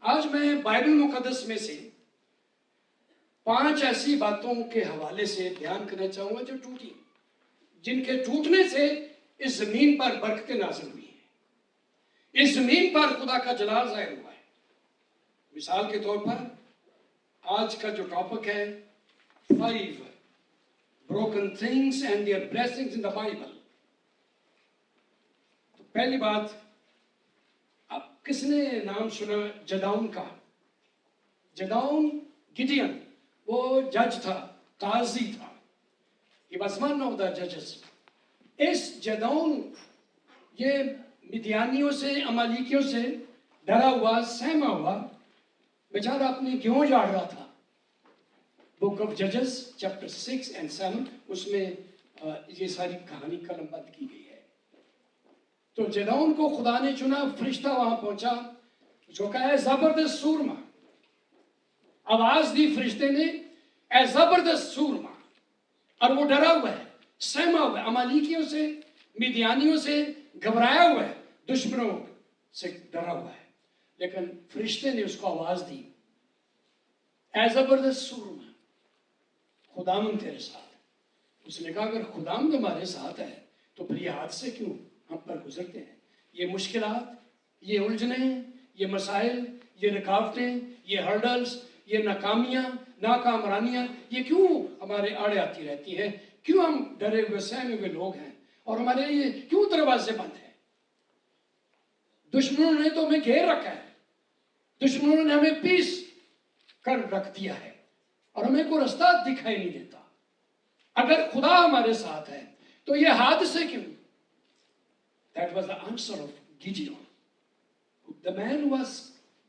آج میں بائبل مقدس میں سے 5 ایسی باتوں کے حوالے سے بیان کرنا چاہوں گا جو ٹوٹی، جن کے ٹوٹنے سے اس زمین پر برکتیں نازل ہوئی ہیں، اس زمین پر خدا کا جلال ظاہر ہوا ہے۔ مثال کے طور پر آج کا جو ٹاپک ہے 5 broken things and their blessings in the Bible۔ تو پہلی بات، اب کس نے نام سنا جدعون کا؟ جدعون گڈیون، وہ جج تھا، قاضی تھا۔ He was one of the judges۔ اس جدعون یہ مدیانیوں سے، امالیکیوں سے ڈرا ہوا، سہما ہوا، بیچارہ اپنی گیہوں جاڑ رہا تھا۔ بک آف ججز چیپٹر 6 and 7 اس میں یہ ساری کہانی قلم بند کی گئی ہے۔ تو جدعون کو خدا نے چنا، فرشتہ وہاں پہنچا، جو کہا ہے زبردست سورما، آواز دی فرشتے نے، اے زبردست سورما، اور وہ ڈرا ہوا ہے، سہما ہوا ہے، امالیکیوں سے، مدیانیوں سے گھبرایا ہوا ہے، دشمنوں سے ڈرا ہوا ہے، لیکن فرشتے نے اس کو آواز دی، اے زبردست سورما، خداوند تیرے ساتھ ہے۔ اس نے کہا اگر خداوند ہمارے ساتھ ہے تو پھر یہ حادثے کیوں ہم پر گزرتے ہیں؟ یہ مشکلات، یہ الجھنیں، یہ مسائل، یہ رکاوٹیں، یہ ہرڈلز، یہ ناکامیاں، ناکامرانیاں، یہ کیوں ہمارے آڑے آتی رہتی ہیں؟ کیوں ہم ڈرے ہوئے سہمے ہوئے لوگ ہیں اور ہمارے لیے کیوں دروازے بند ہیں؟ دشمنوں نے تو ہمیں گھیر رکھا ہے، دشمنوں نے ہمیں پیس کر رکھ دیا ہے اور ہمیں کوئی رستہ دکھائی نہیں دیتا۔ اگر خدا ہمارے ساتھ ہے تو یہ حادثے کیوں؟ That was the answer of Gideon, the man who was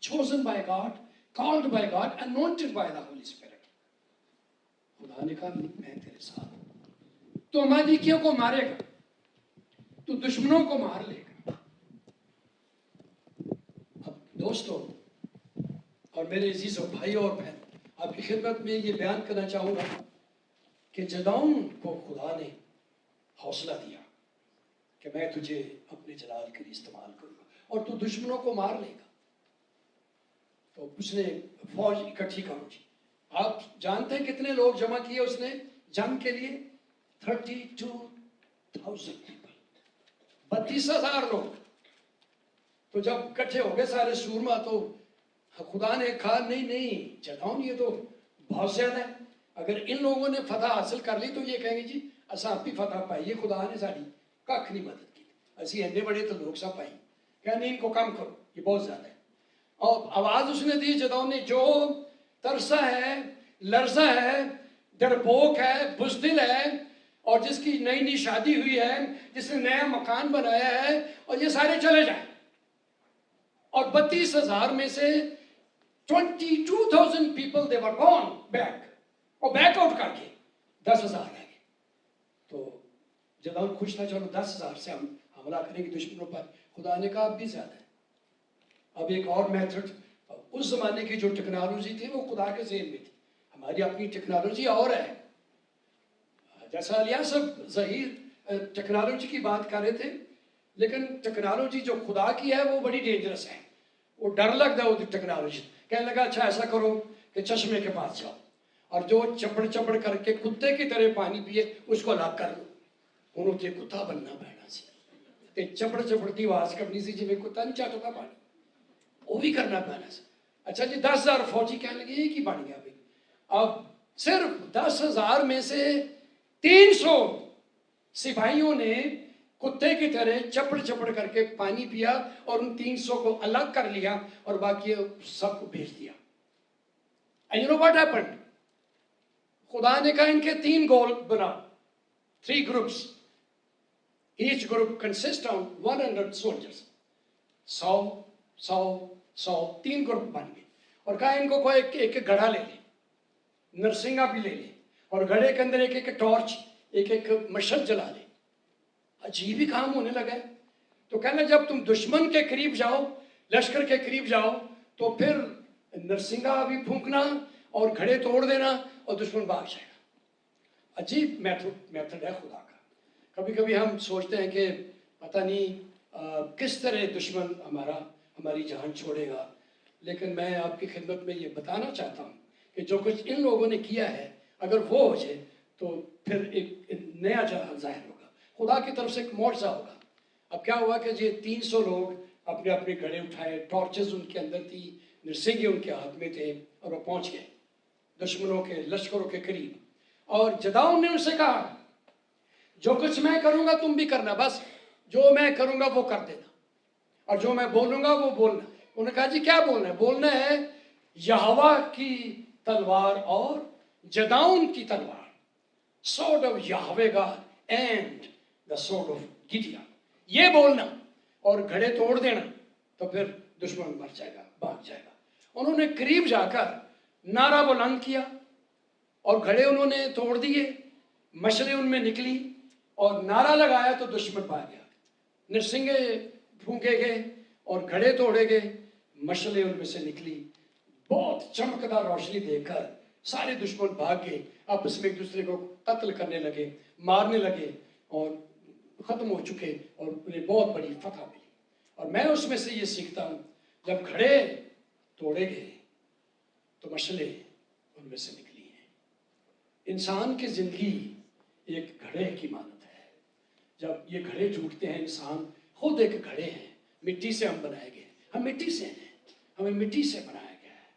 chosen by God, called by God, anointed by the Holy Spirit۔ خدا نے کہا میں تیرے ساتھ ہوں، تو امالیکیوں کو مارے گا، تو دشمنوں کو مار لے گا۔ اب دوستو اور میرے عزیزوں، بھائیوں اور بہن، آپ کی خدمت میں یہ بیان کرنا چاہوں گا کہ جدعون کو خدا نے حوصلہ دیا کہ میں تجھے اپنے جلال کے لیے استعمال کروں گا اور تو دشمنوں کو مار لے گا۔ تو اس نے فوج اکٹھی کرو جی۔ آپ جانتے ہیں کتنے لوگ جمع کیے اس نے جنگ کے لیے؟ 32,000 پیپل، 32,000 لوگ۔ تو جب اکٹھے ہو گئے سارے سورما تو خدا نے کہا نہیں جدعون یہ تو بہت زیادہ ہے، اگر ان لوگوں نے فتح حاصل کر لی تو یہ کہیں گے جی اساں اپنی فتح پائی ہے، خدا نے ساری کھ نہیں مدد کی، اسی اینے بڑے تو لوگ سب پائی، کہنے ان کو کم کرو، یہ بہت زیادہ ہے۔ اور آواز اس نے دی جدعون نے، جو ترسا ہے، لرزا ہے، ڈرپوک ہے، بزدل ہے، اور جس کی نئی نئی شادی ہوئی ہے، جس نے نیا مکان بنایا ہے، اور یہ سارے چلے جائیں۔ اور 32,000 میں سے 22,000 people they were gone back، اور بیک آؤٹ کر کے 10,000 رہ گئے۔ تو جدعون خوش تھا، چلو 10,000 سے ہم حملہ کریں گے دشمنوں پر۔ خدا نے کہا اب بھی زیادہ ہے، اب ایک اور میتھڈ۔ اس زمانے کی جو ٹیکنالوجی تھی وہ خدا کے ذہن میں تھی، ہماری اپنی ٹیکنالوجی اور ہے۔ جیسا الیاصب ظہیر ٹیکنالوجی کی بات کر رہے تھے، لیکن ٹیکنالوجی جو خدا کی ہے وہ بڑی ڈینجرس ہے، وہ ڈر لگتا ہے وہ ٹیکنالوجی۔ کہنے لگا اچھا ایسا کرو کہ چشمے کے پاس جاؤ اور جو چپڑ چپڑ کر کے کتے کی طرح پانی پیے اس کو لاک کر لو، انہوں تے کتا بننا پینا سی، تے چپڑ چپڑ کی آواز کرنی سی، جی میں کتا نہیں چاٹتا پانی، وہ بھی کرنا پینا سی۔ اچھا جی 10,000 فوجی کہنے لگے ایک ہی بن گیا بھائی۔ اب صرف 10,000 میں سے 300 سپاہیوں نے کتے کی طرح چپڑ چپڑ کر کے پانی پیا اور ان 300 کو الگ کر لیا اور باقی سب کو بھیج دیا۔ And you know what happened؟ خدا نے کہا ان کے 3 گول بنا، 3 groups، each group consists of 100 soldiers، 100 3 group بن گئے، اور کہا ان کو کوئی ایک گھڑا لے لے، نرسنگا بھی لے لے، اور گھڑے کے اندر ایک ٹارچ، ایک مشعل جلا لے۔ عجیب ہی کام ہونے لگا ہے۔ تو کہنا جب تم دشمن کے قریب جاؤ، لشکر کے قریب جاؤ، تو پھر نرسنگا بھی پھونکنا اور گھڑے توڑ دینا اور دشمن بھاگ جائے گا۔ عجیب میتھڈ ہے خدا کا۔ کبھی کبھی ہم سوچتے ہیں کہ پتہ نہیں کس طرح دشمن ہماری جان چھوڑے گا، لیکن میں آپ کی خدمت میں یہ بتانا چاہتا ہوں کہ جو کچھ ان لوگوں نے کیا ہے اگر وہ ہو جائے تو پھر ایک نیا جہاں ظاہر ہوگا، خدا کی طرف سے ایک معجزہ ہوگا۔ اب کیا ہوا کہ یہ 300 لوگ اپنے اپنے گھڑے اٹھائے، ٹارچز ان کے اندر تھی، نرسنگے ان کے ہاتھ میں تھے، اور وہ پہنچ گئے دشمنوں کے لشکروں کے قریب۔ اور جداؤن نے ان سے کہا جو کچھ میں کروں گا تم بھی کرنا، بس جو میں کروں گا وہ کر دینا، اور جو میں بولوں گا وہ بولنا۔ انہوں نے کہا جی کیا بولنا ہے؟ بولنا ہے یہوہ کی تلوار اور جداؤن کی تلوار، sword of Yahweh God and the sword of Gideon، یہ بولنا اور گھڑے توڑ دینا، تو پھر دشمن مر جائے گا، بھاگ جائے گا۔ انہوں نے قریب جا کر نعرہ بلند کیا اور گھڑے انہوں نے توڑ دیے، مشلیں ان میں نکلی اور نعرہ لگایا تو دشمن بھاگ گیا۔ نرسنگے پھونکے گئے اور گھڑے توڑے گئے، مشلیں ان میں سے نکلی، بہت چمکدار روشنی دیکھ کر سارے دشمن بھاگ گئے، آپس میں ایک دوسرے کو قتل کرنے لگے، مارنے لگے، اور ختم ہو چکے، اور انہیں بہت بڑی فتح ملی۔ اور میں اس میں سے یہ سیکھتا ہوں جب گھڑے توڑے گئے تو مشلیں ان میں سے نکلی ہیں۔ انسان کی زندگی ایک گھڑے کی مانند ہے، جب یہ گھڑے ٹوٹتے ہیں، انسان خود ایک گھڑے ہیں، مٹی سے ہم بنائے گئے، ہم مٹی سے ہیں، ہمیں مٹی سے بنایا گیا ہے،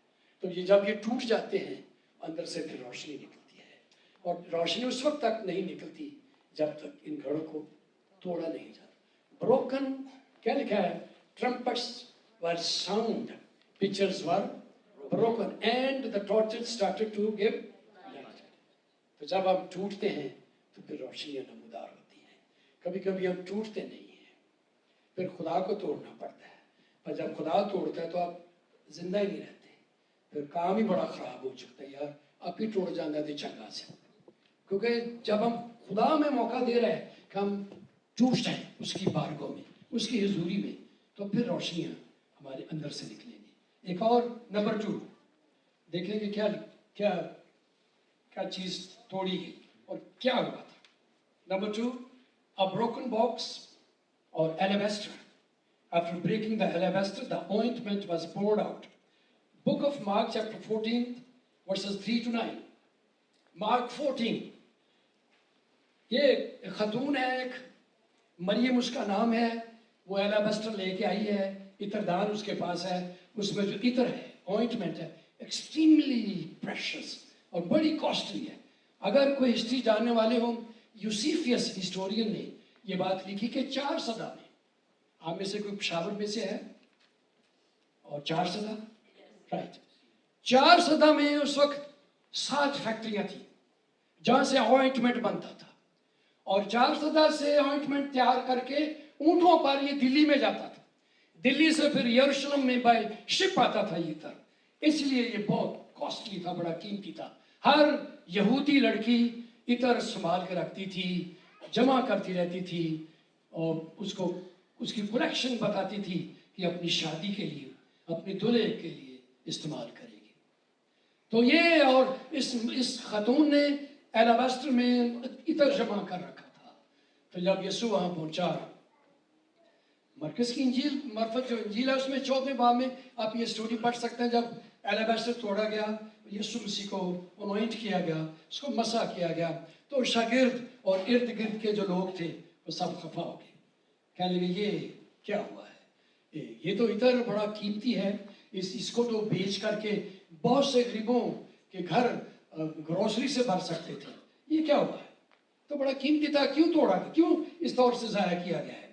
تو یہ جب یہ ٹوٹ جاتے ہیں اندر سے پھر روشنی نکلتی ہے، اور روشنی اس وقت تک نہیں نکلتی جب تک ان گھڑوں کو توڑا نہیں جاتا۔ بروکن کیا لکھا ہے؟ Trumpets were sound, pictures were broken and the torches started to give light۔ تو جب ہم ٹوٹتے ہیں تو پھر روشنیاں نمودار ہوتی ہیں۔ کبھی کبھی ہم ٹوٹتے نہیں ہیں، پھر خدا کو توڑنا پڑتا ہے، پر جب خدا توڑتا ہے تو آپ زندہ ہی نہیں رہتے، پھر کام ہی بڑا خراب ہو چکتا ہے، یار آپ ہی ٹوڑ جانا تھے چنگا سے۔ کیونکہ جب ہم خدا میں موقع دے رہے ہیں کہ ہم ٹوٹ جائیں اس کی بارگاہ میں، اس کی حضوری میں، تو پھر روشنیاں ہمارے اندر سے نکلیں گی۔ ایک اور نمبر 2 دیکھیں گے کیا کیا کیا چیز توڑی گئی اور کیا ہوا تھا۔ Number 2، a broken box or alabaster. After breaking the alabaster, the ointment was poured out. Book of Mark chapter 14 verses 3 to 9. Mark 14، یہ خاتون ہے ایک، مریم اس کا نام ہے، وہ ایلابسٹر لے کے آئی ہے، عطردان اس کے پاس ہے، اس میں جو عطر ہے، آئنٹمنٹ ہے، ایکسٹریملی پریشس اور بڑی کاسٹلی ہے۔ اگر کوئی ہسٹری جاننے والے ہوں، یوسیفیس ہسٹورین نے یہ بات لکھی کہ 4 صدا میں، آپ میں سے کوئی پشاور میں سے ہے؟ اور 4 صدا، رائٹ، 4 صدا میں اس وقت 7 فیکٹریاں تھیں جہاں سے آئنٹمنٹ بنتا تھا، اور 4 صدا سے آئنٹمنٹ تیار کر کے اونٹوں پر یہ دلی میں جاتا تھا، دلی سے پھر یروشلم میں بائی شپ آتا تھا یہ تر، اس لیے یہ بہت کاسٹلی تھا، بڑا قیمتی تھا۔ ہر یہودی لڑکی عطر سنبھال کے رکھتی تھی، جمع کرتی رہتی تھی، اور اس کی کلیکشن بتاتی تھی کہ اپنی شادی کے لیے، اپنے دلہے کے لیے استعمال کرے گی۔ تو یہ، اور اس خاتون نے ایلابسٹر میں عطر جمع کر رکھا تھا۔ تو جب یسوع وہاں پہنچا، مرکز کی انجیل، مرفت جو انجیل ہے اس میں 14 باب میں آپ یہ سٹوری پڑھ سکتے ہیں، جب ایلابسٹر توڑا گیا، یسوع مسیح کو انوائنٹ کیا گیا، اس کو مسح کیا گیا، تو شاگرد اور ارد گرد کے جو لوگ تھے وہ سب خفا ہو گئے، کہنے لگے یہ کیا ہوا ہے، یہ تو عطر بڑا قیمتی ہے، اس کو تو بیچ کر کے بہت سے غریبوں کے گھر گروسری سے بھر سکتے تھے، یہ کیا ہوا ہے، تو بڑا قیمتی تھا، کیوں توڑا گیا، کیوں اس طور سے ضائع کیا گیا ہے؟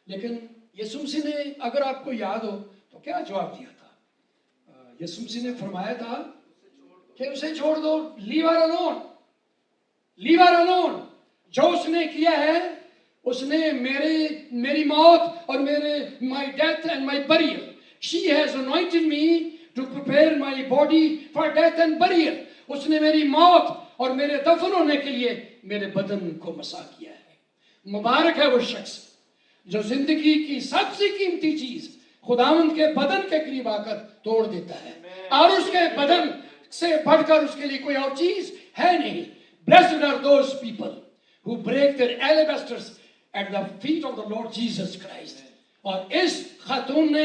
لیکن یسوع مسیح نے، اگر آپ کو یاد ہو تو کیا جواب دیا تھا؟ یسوع مسیح نے فرمایا تھا کہ اسے چھوڑ دو، لیو ہر الون، لیو ہر الون، جو اس نے کیا ہے، اس نے میری موت اور my death and my burial, she has anointed me to prepare my body for death and burial، اس نے میری موت اور میرے دفن ہونے کے لیے میرے بدن کو مسح کیا ہے۔ مبارک ہے وہ شخص جو زندگی کی سب سے قیمتی چیز خداوند کے بدن کے قریب آ کر توڑ دیتا ہے، اور اس کے بدن سے بڑھ کر اس کے لیے کوئی اور چیز ہے نہیں۔ Blessed are those people who break their alabasters at the feet of the Lord Jesus Christ۔ اور اس خاتون نے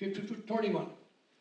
50 to 21।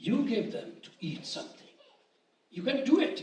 You give them to eat something. You can do it.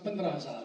15,000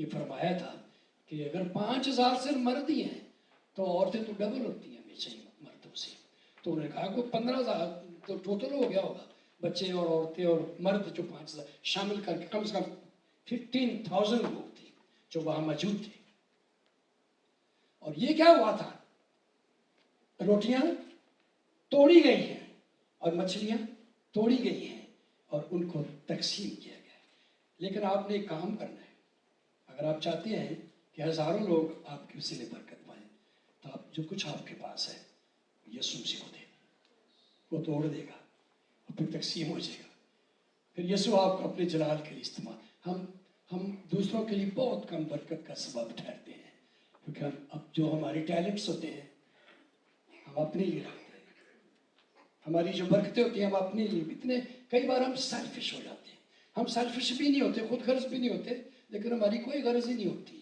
یہ فرمایا تھا کہ اگر 5,000 صرف مرد ہی ہیں تو عورتیں تو ڈبل ہوتی ہیں ہمیشہ ہی مردوں سے. تو انہوں نے کہا کہ 15,000 تو ٹوٹل ہو گیا ہوگا, بچے اور عورتیں اور مرد جو 5,000 شامل کر کے کم سے کم 15,000 لوگ تھے جو وہاں موجود تھے. اور یہ کیا ہوا تھا؟ روٹیاں توڑی گئی ہیں اور مچھلیاں توڑی گئی ہیں اور ان کو تقسیم کیا گیا ہے. لیکن آپ نے ایک کام کرنا ہے. اگر آپ چاہتے ہیں کہ ہزاروں لوگ آپ کے وسیلے برکت پائیں تو آپ جو کچھ آپ کے پاس ہے یسوع مسیح کو دے, وہ توڑ دے گا اور پھر تقسیم ہو جائے گا. پھر یسوع آپ کو اپنے جلال کے لیے استعمال. ہم دوسروں کے لیے بہت کم برکت کا سبب ٹھہرتے ہیں, کیونکہ ہم اب جو ہمارے ٹیلنٹس ہوتے ہیں ہم اپنے لیے رکھتے ہیں. ہماری جو برکتیں ہوتی ہیں ہم اپنے لیے اتنے, کئی بار ہم سیلفش ہو جاتے ہیں. ہم سیلفش بھی نہیں ہوتے, خود غرض بھی نہیں ہوتے, لیکن ہماری کوئی غرض ہی نہیں ہوتی.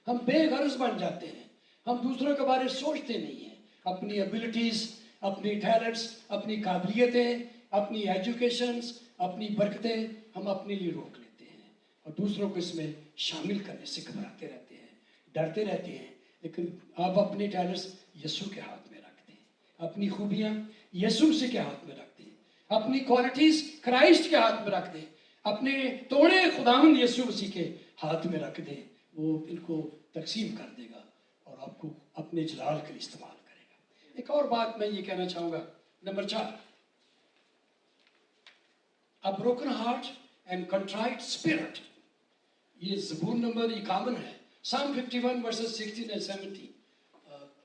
ہم بے غرض بن جاتے ہیں. ہم دوسروں کے بارے میں سوچتے نہیں ہیں. اپنی ایبلٹیز, اپنی ٹیلنٹس, اپنی قابلیتیں, اپنی ایجوکیشنز, اپنی برکتیں ہم اپنے لیے روک لیتے ہیں اور دوسروں کو اس میں شامل کرنے سے گھبراتے رہتے ہیں, ڈرتے رہتے ہیں. لیکن آپ اپنے ٹیلنٹس یسوع کے ہاتھ میں رکھتے ہیں, اپنی خوبیاں یسوع مسیح کے ہاتھ میں رکھتے ہیں, اپنی کوالٹیز کرائسٹ کے ہاتھ میں رکھ دیں, اپنے توڑے خداوند یسوع مسیح کے ہاتھ میں رکھ دیں. وہ ان کو تقسیم کر دے گا اور آپ کو اپنے جلال کے لیے استعمال کرے گا. ایک اور بات میں یہ کہنا چاہوں گا, number 4, A broken heart and contrite spirit. یہ زبور نمبر 51 ہے, Psalm 51 verses 16 and 17.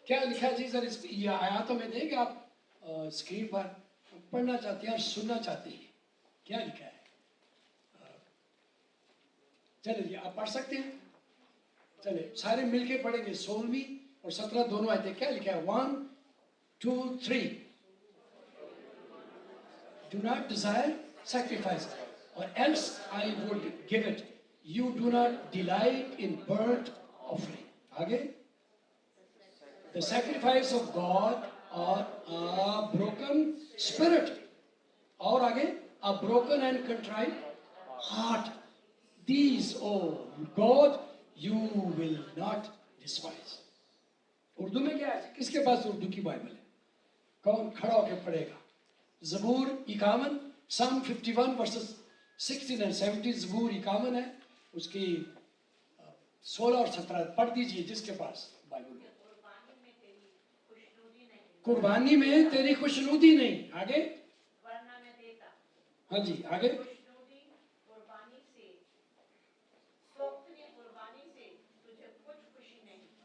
کیا لکھا ہے جی؟ سر یہ آیاتوں میں دیں کہ آپ اسکرین پر پڑھنا چاہتے ہیں اور سننا چاہتے ہیں. کیا لکھا ہے؟ چلے جی آپ پڑھ سکتے ہیں. چلے سارے مل کے پڑھیں گے, 16 اور 17 دونوں آیتیں. کیا لکھا ہے؟ 1 2 3. Do not desire sacrifice, or else I would give it. You do not delight in burnt offering. آگے, the sacrifice of God or a broken spirit. اور آگے, a broken and contrite heart. These, oh God, you will not despise. Urdu میں کیا ہے؟ کس کے پاس اردو کی Bible ہے؟ کون کھڑا ہو کے پڑھے گا؟ زبور 51, Psalm 51 verses 16 and 17. زبور 51 ہے, اس کی 16 اور 17 پڑھ دیجئے جس کے پاس بائبل ہے. قربانی میں تیری خوشنودی نہیں. آگے, ہاں جی آگے,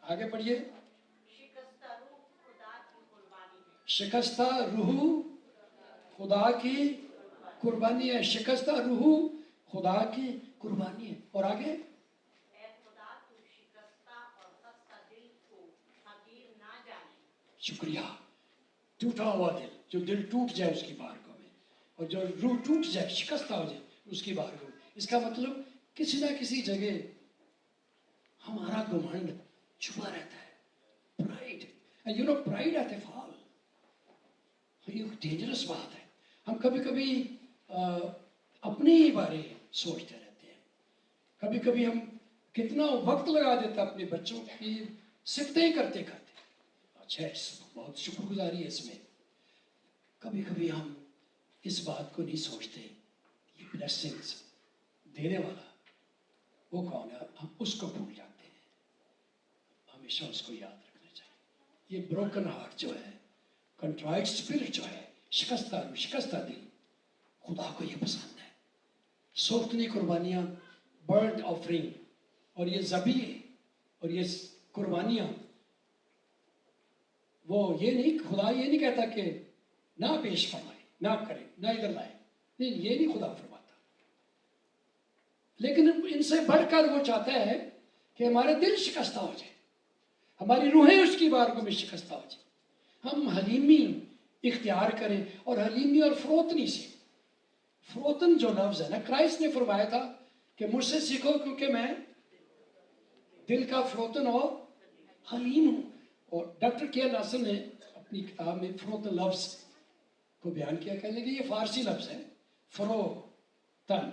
آگے پڑھیے. شکستہ روح خدا کی قربانی ہے. شکستہ روح خدا کی قربانی ہے. اور آگے, شکریہ. ٹوٹا ہوا دل, جو دل ٹوٹ جائے اس کی بارگاہ میں, اور جو روح ٹوٹ جائے, شکستہ ہو جائے اس کی بارگاہ میں. اس کا مطلب کسی نہ کسی جگہ ہمارا گھمنڈ چھپا رہتا ہے. Pride, and you know pride at a fall, یہ ڈینجرس بات ہے. ہم کبھی کبھی اپنے ہی بارے سوچتے رہتے ہیں. کبھی کبھی ہم کتنا وقت لگا دیتے ہیں اپنے بچوں کی صفتیں کرتے کرتے. اچھا, بہت شکر گزاری ہے اس میں. کبھی کبھی ہم اس بات کو نہیں سوچتے, یہ بلیسنگز دینے والا وہ کون ہے, ہم اس کو بھول جاتے ہیں. ہمیشہ اس کو یاد رکھنا چاہیے. یہ بروکن ہارٹ جو ہے, کنٹرائٹ اسپرٹ جو ہے, شکستہ دل, خدا کو یہ پسند ہے. سوختنی قربانیاں, برنٹ آفرنگ, اور یہ ذبیحے اور یہ قربانیاں, وہ یہ نہیں, خدا یہ نہیں کہتا کہ نہ پیش فرمائے, نہ کرے, نہ ادھر لائے. نہیں, یہ نہیں خدا فرماتا. لیکن ان سے بڑھ کر وہ چاہتا ہے کہ ہمارے دل شکستہ ہو جائے, ہماری روحیں اس کی بارگاہ میں شکستہ ہو جائے. ہم حلیمی اختیار کریں, اور حلیمی اور فروتنی سے. فروتن جو لفظ ہے نا, کرائسٹ نے فرمایا تھا کہ مجھ سے سیکھو کیونکہ میں دل کا فروتن اور حلیم ہوں. اور ڈاکٹر کے ناصر نے اپنی کتاب میں فروتن لفظ کو بیان کیا, کہنے کہ یہ فارسی لفظ ہے. فرو, تن.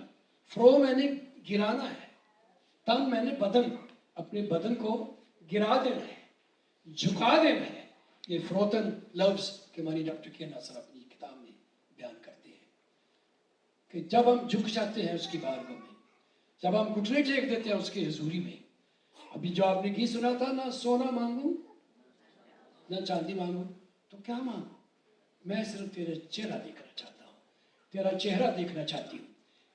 فرو میں نے گرانا ہے, تن میں نے بدن. اپنے بدن کو گرا دینا ہے, جھکا دینا ہے. یہ فروتن لفظ کے معنی ڈاکٹر کے ناصر اپنی کتاب میں بیان کرتے ہیں کہ جب ہم جھک جاتے ہیں اس کی بارگاہ میں, جب ہم گھٹنے ٹیک دیتے ہیں اس کی حضوری میں. ابھی جو آپ نے گیت سنا تھا, نہ سونا مانگوں نہ چاندی مانگوں, تو کیا مانگوں؟ میں صرف تیرے چہرہ دیکھنا چاہتا ہوں, تیرا چہرہ دیکھنا چاہتی ہوں,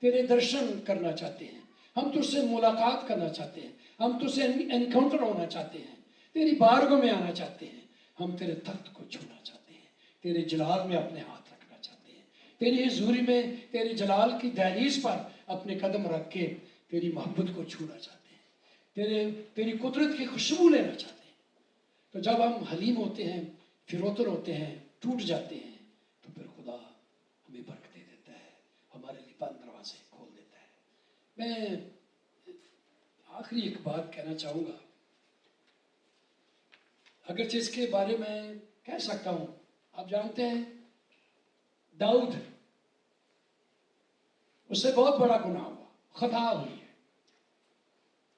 تیرے درشن کرنا چاہتے ہیں, ہم تجھ سے ملاقات کرنا چاہتے ہیں, ہم تجھ سے انکاؤنٹر ہونا چاہتے ہیں, تیری بارگاہ میں آنا چاہتے ہیں, ہم تیرے تخت کو چھونا چاہتے ہیں, تیرے جلال میں اپنے ہاتھ رکھنا چاہتے ہیں, تیری حضوری میں تیری جلال کی دہلیز پر اپنے قدم رکھ کے تیری محبت کو چھونا چاہتے ہیں, تیری قدرت کی خوشبو لینا چاہتے ہیں. تو جب ہم حلیم ہوتے ہیں, فروتن ہوتے ہیں, ٹوٹ جاتے ہیں, تو پھر خدا ہمیں برکتیں دیتا ہے, ہمارے لیے بند دروازے کھول دیتا ہے. میں آخری ایک بات کہنا چاہوں گا, اگرچہ اس کے بارے میں کہہ سکتا ہوں. آپ جانتے ہیں داؤد, اس سے بہت بڑا گناہ ہوا, خطا ہوئی ہے,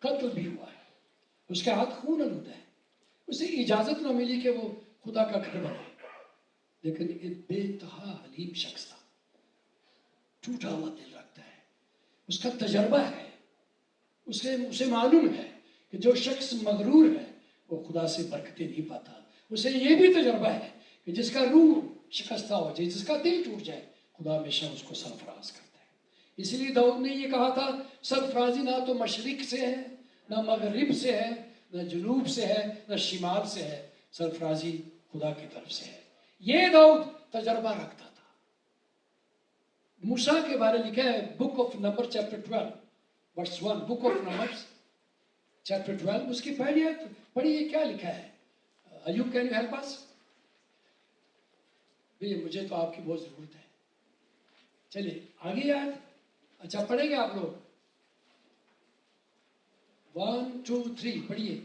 قتل بھی ہوا ہے, اس کے ہاتھ خون آلودہ ہے, اسے اجازت نہ ملی کہ وہ خدا کا گھر بنائے. لیکن ایک بے انتہا حلیم شخص تھا, ٹوٹا ہوا دل رکھتا ہے, اس کا تجربہ ہے, اسے معلوم ہے کہ جو شخص مغرور ہے وہ خدا سے برکتیں نہیں پاتا. اسے یہ بھی تجربہ ہے کہ جس کا روح شکستہ ہو جائے, جس کا دل ٹوٹ جائے, خدا ہمیشہ اس کو سرفراز کرتا ہے. اسی لیے داؤد نے یہ کہا تھا, سرفرازی نہ تو مشرق سے ہے, نہ مغرب سے ہے, نہ جنوب سے ہے, نہ شمال سے ہے, سرفرازی خدا کی طرف سے ہے. یہ داؤد تجربہ رکھتا تھا. موسیٰ کے بارے لکھا ہے book of numbers chapter 12 verse 1, book of numbers chapter 12, اس کی پڑھیے کیا لکھا ہے. Ayub can you help us? مجھے تو آپ کی بہت ضرورت ہے. چلیے آگے یاد, اچھا پڑھیں گے آپ لوگ, 1 2 3 پڑھیے.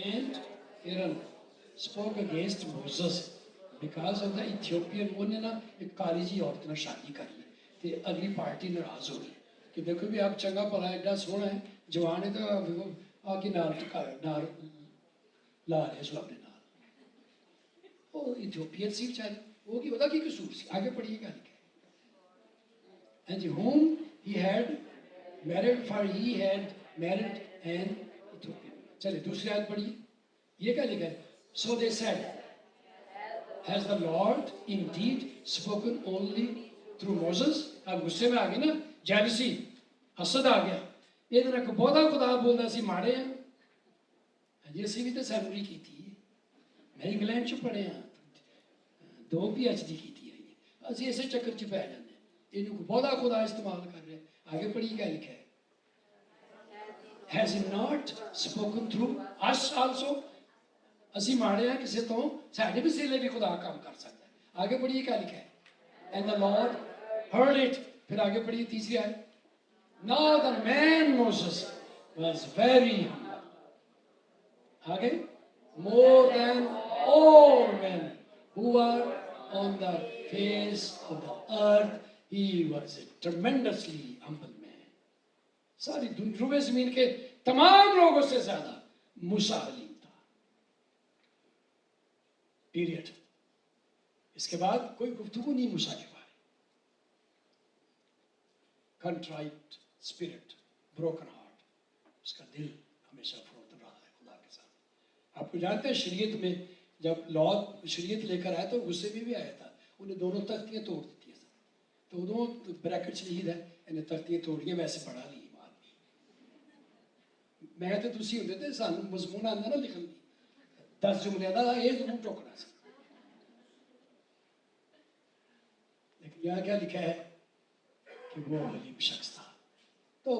And Aaron spoke against Moses because of the Ethiopian. انہوں نے ایک کالی جی عورت نے شادی کر لی, تو اگلی پارٹی ناراض ہو گئی کہ دیکھو بھی آپ چنگا پلا ایڈا سونا ہے, جوان ہے, تو آگے نار لا رہے سو اپنے نال. وہ ایتھیوپین سی بیچاری, وہ کی وجہ کی قصور سی. آگے پڑھیے گا لکھا ہے, and whom he had married, for he had married an Ethiopian. چلے دوسری آیت پڑھیے, یہ کیا لکھا ہے. So they said, has the Lord indeed spoken only through Moses? اب غصے میں آگے نا, جیلسی, حسد آ گیا. یہ کو بہت خدا بولتا سی ماڑے ہیں جی, اسی بھی تو سیمری کی تھی, میں انگلینڈ چ پڑھے ہاں, 2 PhD کی تھی, اسی اسے چکر چ پی جاتے ہیں. یہ بہت خدا استعمال کر رہے ہیں. آگے پڑھیے کیا لکھا ہے. Has he not spoken through us also? اسی ماڑے ہیں کسی تو, ساڑھے بھی سیلے بھی خدا کام کر سکتا ہے. آگے پڑھیے کیا لکھا ہے. And the Lord heard it. پھر آگے پڑھیے تیسری آیت. Now the man Moses was very humble. آگے, more than all men who are on the face of the earth, he was a tremendously humble man. ساری روئے زمین کے تمام لوگوں سے زیادہ موسیٰ حلیم تھا. پیریڈ. اس کے بعد کوئی گفتگو نہیں موسیٰ کے بارے. کنٹرائٹ اسپرٹ, بروکن ہارٹ, اس کا دل ہمیشہ فروتن رہا ہے خدا کے ساتھ. آپ کو جانتے ہیں شریعت میں جب لاء شریعت لے کر آیا تو غصے میں بھی آیا تھا. انہیں دونوں تختیاں توڑ دی تھیں, تو دونوں بریکٹ شہید ہے, انہیں تختیاں توڑیاں, ویسے پڑھا لی. میں تو تسی ہوندے تے سانو مضمون آندا نا لکھن دی, 10 جملے دا یہ ضرور ٹوکنا سی. لیکن یہاں کیا لکھا ہے کہ وہ حلیم شخص تھا. تو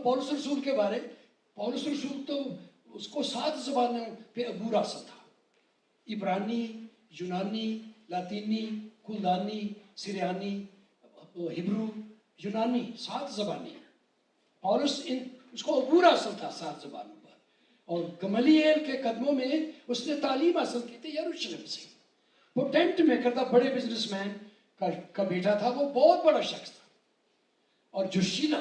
پولس رسول کے بارے, پولس رسول تو اس کو 7 زبانوں پہ عبور حاصل تھا. عبرانی, یونانی, لاطینی, کلدانی, سریانی, ہبرو, یونانی, 7 زبانیں. پولس اس کو عبور حاصل تھا 7 زبانوں پر. اور گملییل کے قدموں میں اس نے تعلیم حاصل کی تھی یروشلم سے. وہ ٹینٹ میکر تھا, بڑے بزنس مین کا بیٹا تھا, وہ بہت بڑا شخص تھا. اور جوشیلا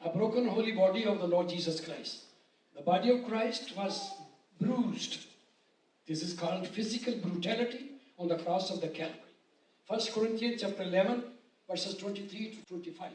a broken holy body of the Lord Jesus Christ. The body of Christ was bruised. This is called physical brutality on the cross of the Calvary. 1 Corinthians chapter 11 verses 23 to 25.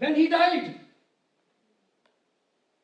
when he died,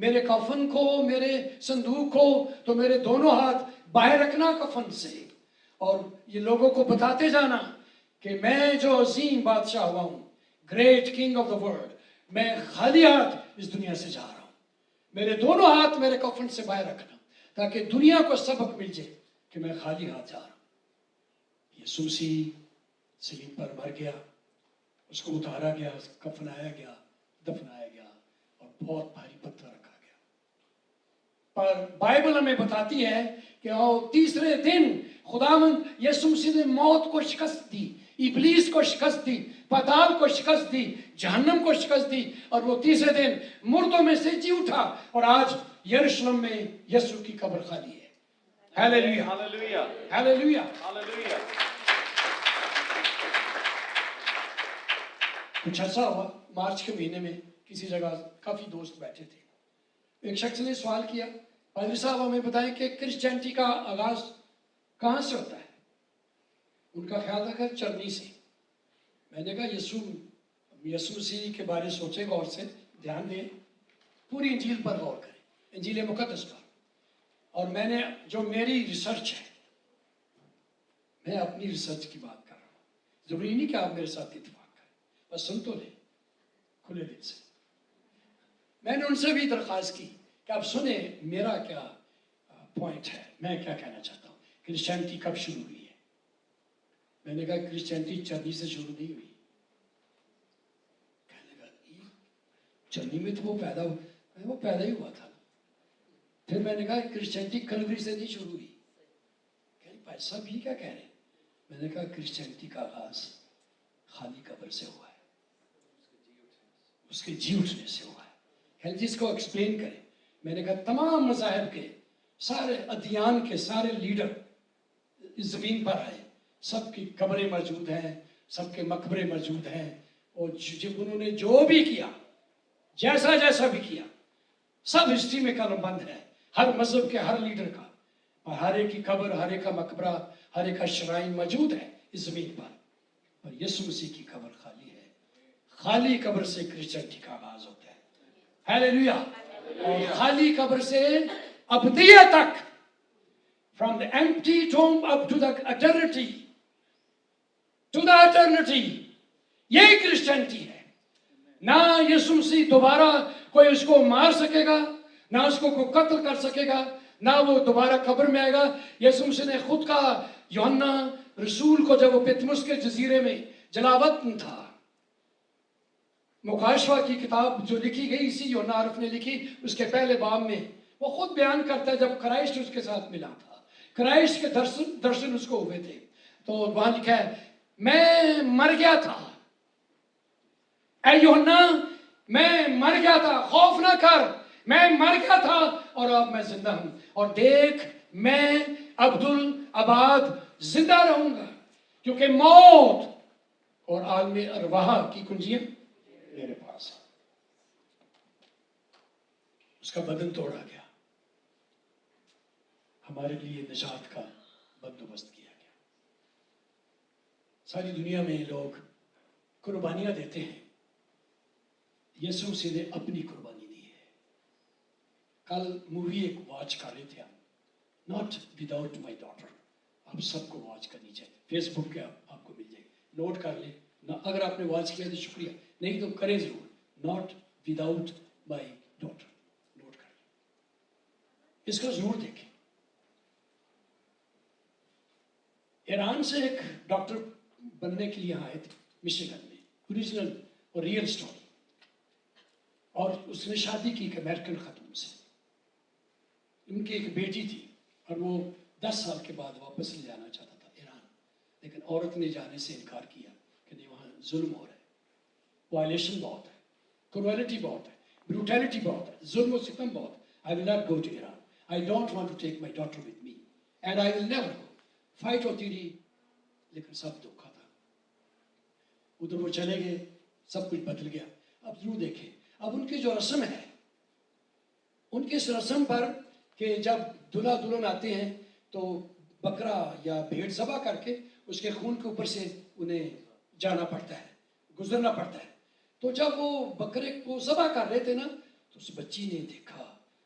میرے کفن کو, میرے صندوق کو تو میرے دونوں ہاتھ باہر رکھنا کفن سے, اور یہ لوگوں کو بتاتے جانا کہ میں جو عظیم بادشاہ ہوا ہوں, great king of the world, میں خالی ہاتھ اس دنیا سے جا رہا ہوں. میرے دونوں ہاتھ میرے کفن سے باہر رکھنا تاکہ دنیا کو سبق مل جائے کہ میں خالی ہاتھ جا رہا ہوں. یسوع مسیح صلیب پر مر گیا, اس کو اتارا گیا, کفنایا گیا, دفنایا گیا اور بہت بھاری پتھر رکھا گیا. پر بائبل ہمیں بتاتی ہے کہ تیسرے دن خداوند یسوع مسیح نے موت کو شکست دی, ابلیس کو شکست دی, پاتال کو شکست دی, جہنم کو شکست دی, اور وہ تیسرے دن مردوں میں سے جی اٹھا, اور آج یروشلم میں یسوع کی قبر خالی ہے. Hallelujah, Hallelujah. ہیلیلویا. Hallelujah. کچھ عرصہ ہوا, مارچ کے مہینے میں کسی جگہ کافی دوست بیٹھے تھے. ایک شخص نے سوال کیا, پادری صاحب ہمیں بتائیں کہ کرسچینٹی کا آغاز کہاں سے ہوتا ہے؟ ان کا خیال تھا کہ چرنی سے. میں نے کہا یسوع مسیح کے بارے سوچیں, غور سے دھیان دیں, پوری انجیل پر غور کریں, انجیل مقدس پر. اور میں نے جو میری ریسرچ ہے, میں اپنی ریسرچ کی بات کر رہا ہوں, ضروری نہیں کہ آپ میرے ساتھ اتفاق کریں, بس سن تو لیں کھلے دل سے. میں نے ان سے بھی درخواست کی کہ آپ سنیں میرا کیا پوائنٹ ہے, میں کیا کہنا چاہتا ہوں. کرسچینٹی کب شروع ہوئی ہے؟ میں نے کہا کرسچینٹی چرنی سے شروع نہیں ہوئی. کہنے لگا چرنی میں تو وہ پیدا ہی ہوا تھا. پھر میں نے کہا کرسچینٹی کلوری سے نہیں شروع ہوئی. کہ بھائی صاحب یہ کیا کہہ رہے ہیں؟ میں نے کہا کرسچینٹی کا آغاز خالی قبر سے ہوا ہے, اس کے جی اٹھنے سے ہوا ہے. جس کو ایکسپلین کریں. میں نے کہا تمام مذاہب کے, سارے ادیان کے سارے لیڈر اس زمین پر آئے, سب کی قبریں موجود ہیں, سب کے مقبرے موجود ہیں, اور جب انہوں نے جو بھی کیا, جیسا بھی کیا, سب ہسٹری میں قلم بند ہے, ہر مذہب کے ہر لیڈر کا, اور ہر ایک کی قبر, ہر ایک کا مقبرہ, ہر ایک کا شرائن موجود ہے اس زمین پر. اور یسوع مسیح کی قبر خالی ہے. خالی قبر سے کرسچینٹی کا آغاز ہوتا ہے. ہیلیلویا. اور خالی قبر سے ابدیت تک, from the empty tomb up to the eternity, to the eternity, یہی کرسچینٹی ہے. نہ یسوع مسیح دوبارہ کوئی اس کو مار سکے گا, نہ اس کو کوئی قتل کر سکے گا, نہ وہ دوبارہ قبر میں آئے گا. یسوع مسیح نے خود کہا, یوحنا رسول کو جب وہ پتمس کے جزیرے میں جلاوطن تھا, مکاشفہ کی کتاب جو لکھی گئی اسی یوحنا عارف نے لکھی, اس کے پہلے باب میں وہ خود بیان کرتا ہے جب کرائسٹ اس کے ساتھ ملا تھا, کرائسٹ کے درشن اس کو ہوئے تھے, تو وہاں لکھا ہے میں مر گیا تھا, اے یوحنا میں مر گیا تھا, خوف نہ کر, میں مر گیا تھا اور اب میں زندہ ہوں, اور دیکھ میں عبدالآباد زندہ رہوں گا, کیونکہ موت اور عالم ارواح کی کنجیاں میرے پاس. اس کا بدن توڑا گیا, ہمارے لیے نجات کا بندوبست کیا گیا. ساری دنیا میں لوگ قربانیاں دیتے ہیں, یسوع مسیح نے اپنی قربانی دی ہے. کل مووی ایک واچ کر رہے تھے ہم, ناٹ وداؤٹ مائی ڈاٹر. آپ سب کو واچ کرنی چاہیے, فیس بک پہ آپ کو مل جائے گی, نوٹ کر لیں. اگر آپ نے واچ کیا تو شکریہ, نہیں تو کریں ضرور. Not without my daughter, note کر لیں, اس کو ضرور دیکھیں. ایران سے ایک ڈاکٹر بننے کے لیے آئے تھے مشیگن میں, اوریجنل اور ریئل اسٹوری, اور اس نے شادی کی ایک امریکن خاتون سے. ان کی ایک بیٹی تھی اور وہ 10 سال کے بعد واپس لے جانا چاہتا تھا ایران, لیکن عورت نے جانے سے انکار کیا کہ نہیں, وہاں ظلم ہو رہا ہے, وائلیشن بہت ہے, کرویلٹی بہت ہے, بروٹیلٹی بہت ہے, ظلم و ستم بہت. I will not go to Iran. I don't want to take my daughter with me. And I will never go. Fight ہوتی رہی, لیکن سب دھوکا تھا. ادھر وہ چلے گئے, سب کچھ بدل گیا. اب ضرور دیکھیں, اب ان کی جو رسم ہے, ان کی اس رسم پر کہ جب دلہا دلہن آتے ہیں تو بکرا یا بھیڑ ذبح کر کے اس کے خون کے اوپر سے انہیں جانا پڑتا ہے, گزرنا پڑتا ہے. تو جب وہ بکرے کو ذبح کر رہے تھے نا, تو اس بچی نے دیکھا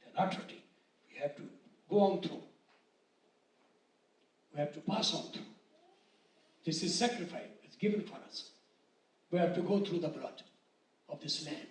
they are not hurting, we have to go on through, we have to pass on through, this is sacrifice, it's given for us, we have to go through the blood of this lamb.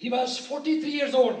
he was 43 years old,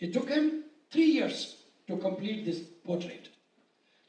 It took him 3 years to complete this portrait.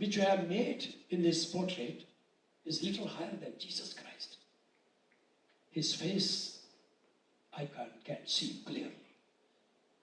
which you have made in this portrait is little higher than Jesus Christ. His face I can see clearly.